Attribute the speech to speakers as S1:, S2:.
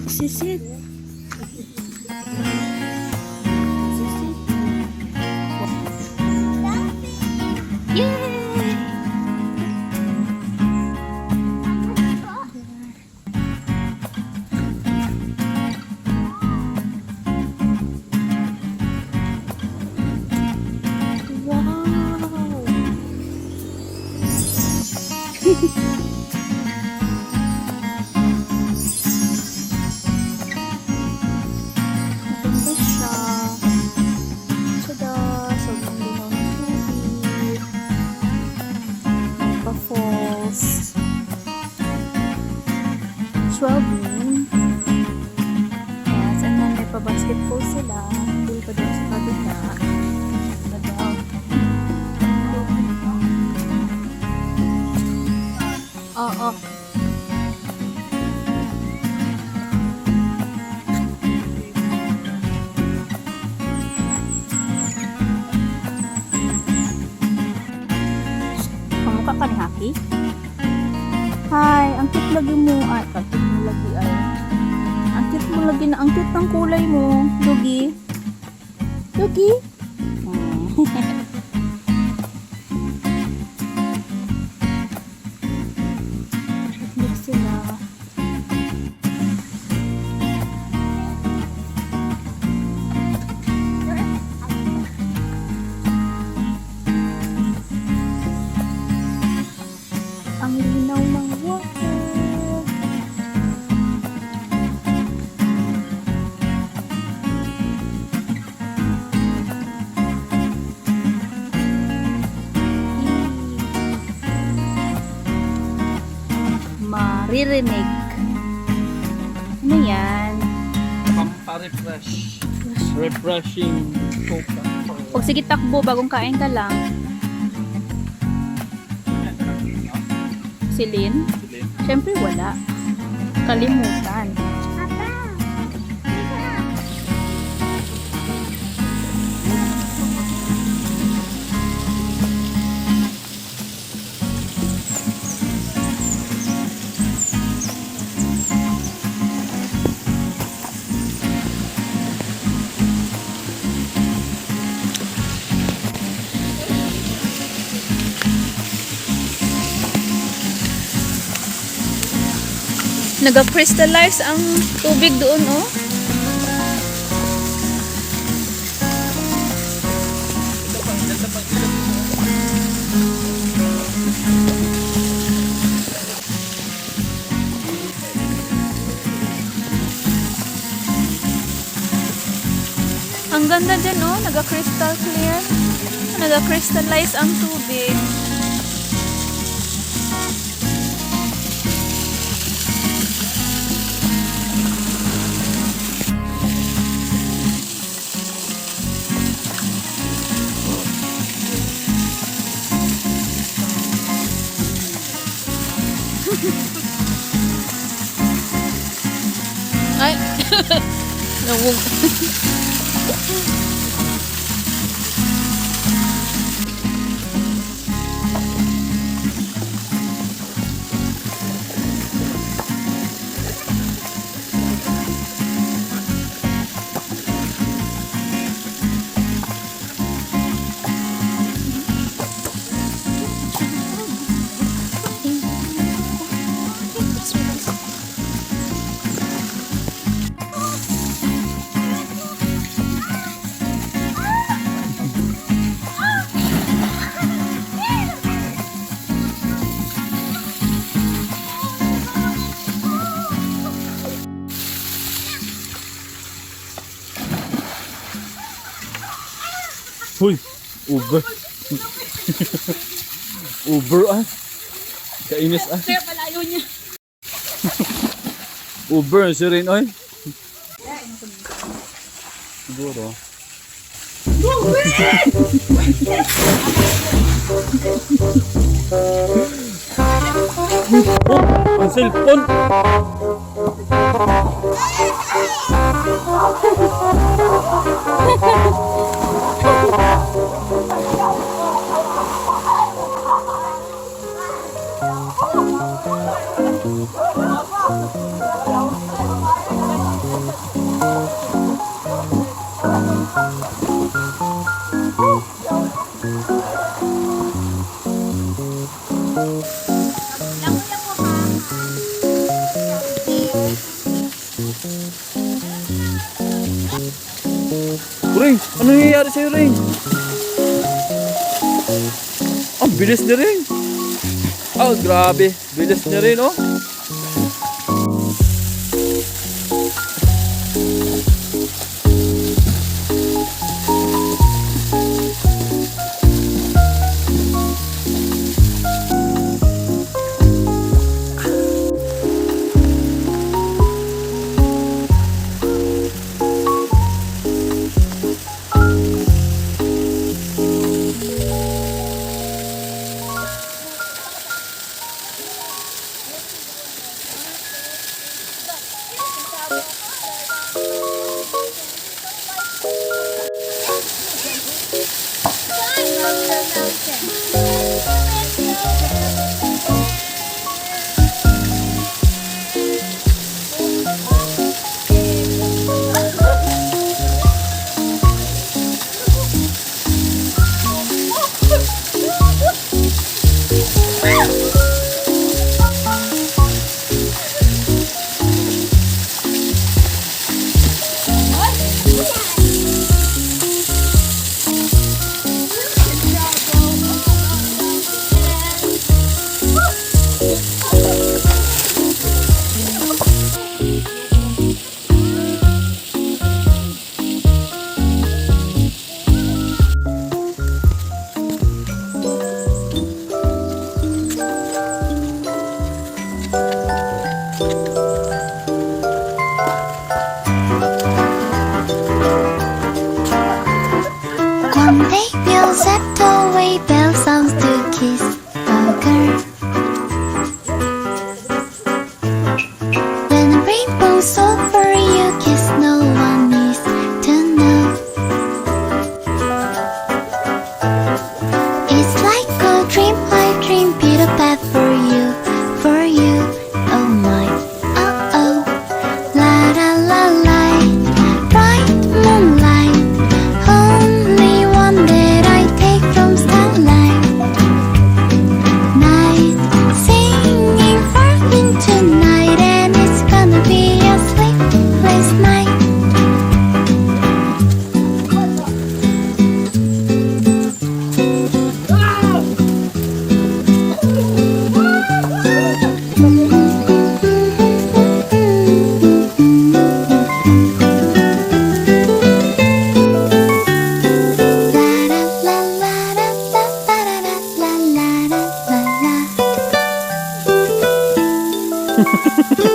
S1: Sisit. Yay! Wow! Maganda siya. Tada! Sobrang linaw ng tubig. May pa-falls. Swimming. Yes, and then may pa-basketball sila. Doon pa doon sa kabila. Nag-out. Oo. Kamukha ka ni Haki? Hi, ang cute lagi mo. Ay, ang cute mo lagi ay. Ang cute mo lagi na. Ang cute ng kulay mo. Lugi. Lugi? Cute sila. Ang linaw ng water. Maririnig. Ano yan?
S2: Pampa-refresh. Refreshing coca.
S1: Huwag sige takbo, bagong kain ka lang. Silin? Siyempre wala. Kalimutan. Naga-crystallize ang tubig doon, oh. Ang ganda din, oh. Naga-crystal clear. Naga-crystallize ang tubig. Ay! Nawag.
S2: Uy! Uber! Uber ah! Kainis ah!
S1: Kaya palayo niya.
S2: Uber si Rin oy! Siguro. Oh! Ang cellphone! Ring, ano nangyayari sa'yo, Ring? Ang bilis niya rin. Oh, grabe. Bilis niya rin, oh.
S3: One day we'll set away bell sounds to kiss a girl. When the rainbow's over, you kiss, no one needs to know. It's like a dream, I dream, Peter Pan for you, oh my, oh oh. La la la la, bright moonlight, only one that I take from starlight. Night, singing far into night, and it's gonna be a sleepless night. La la la la la la la la la.